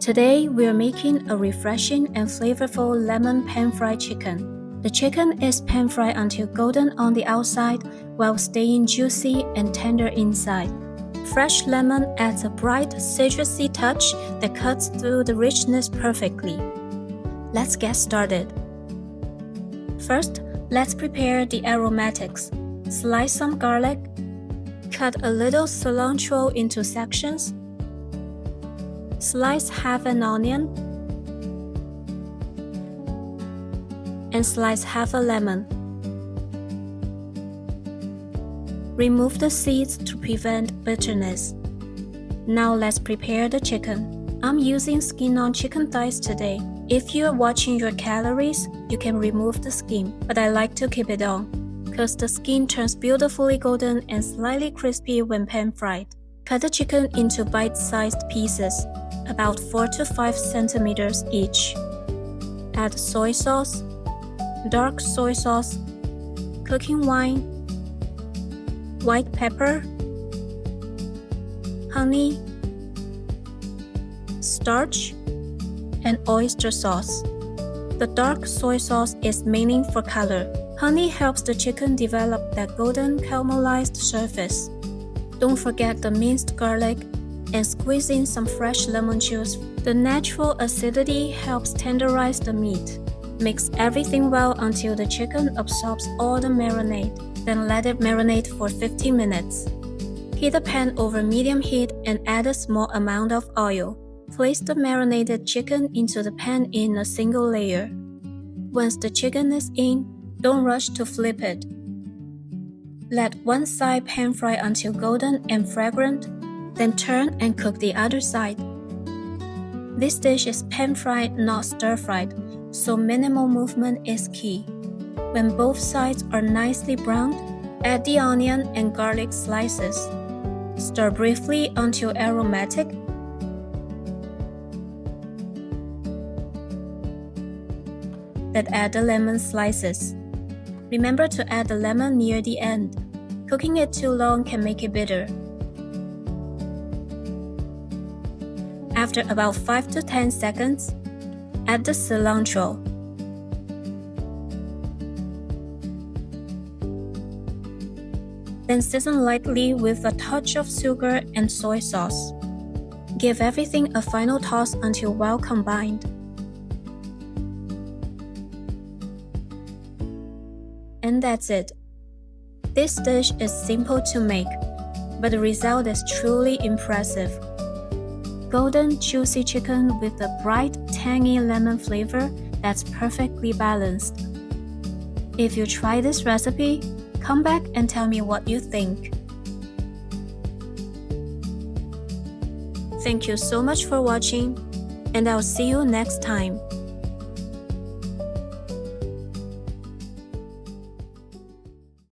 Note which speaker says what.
Speaker 1: Today, we're making a refreshing and flavorful lemon pan-fried chicken. The chicken is pan-fried until golden on the outside while staying juicy and tender inside. Fresh lemon adds a bright, citrusy touch that cuts through the richness perfectly. Let's get started. First, let's prepare the aromatics. Slice some garlic. Cut a little cilantro into sections. Slice half an onion and slice half a lemon. Remove the seeds to prevent bitterness. Now let's prepare the chicken. I'm using skin-on chicken thighs today. If you're watching your calories, you can remove the skin, but I like to keep it on, because the skin turns beautifully golden and slightly crispy when pan-fried. Cut the chicken into bite-sized pieces, about 4 to 5 centimeters each. Add soy sauce, dark soy sauce, cooking wine, white pepper, honey, starch, and oyster sauce. The dark soy sauce is mainly for color. Honey helps the chicken develop that golden caramelized surface. Don't forget the minced garlic and squeeze in some fresh lemon juice. The natural acidity helps tenderize the meat. Mix everything well until the chicken absorbs all the marinade. Then let it marinate for 15 minutes. Heat the pan over medium heat and add a small amount of oil. Place the marinated chicken into the pan in a single layer. Once the chicken is in, don't rush to flip it. Let one side pan fry until golden and fragrant, then turn and cook the other side. This dish is pan-fried, not stir-fried, so minimal movement is key. When both sides are nicely browned, add the onion and garlic slices. Stir briefly until aromatic. Then add the lemon slices. Remember to add the lemon near the end. Cooking it too long can make it bitter. After about 5 to 10 seconds, add the cilantro. Then season lightly with a touch of sugar and soy sauce. Give everything a final toss until well combined. And that's it. This dish is simple to make, but the result is truly impressive. Golden, juicy chicken with a bright, tangy lemon flavor that's perfectly balanced. If you try this recipe, come back and tell me what you think. Thank you so much for watching, and I'll see you next time.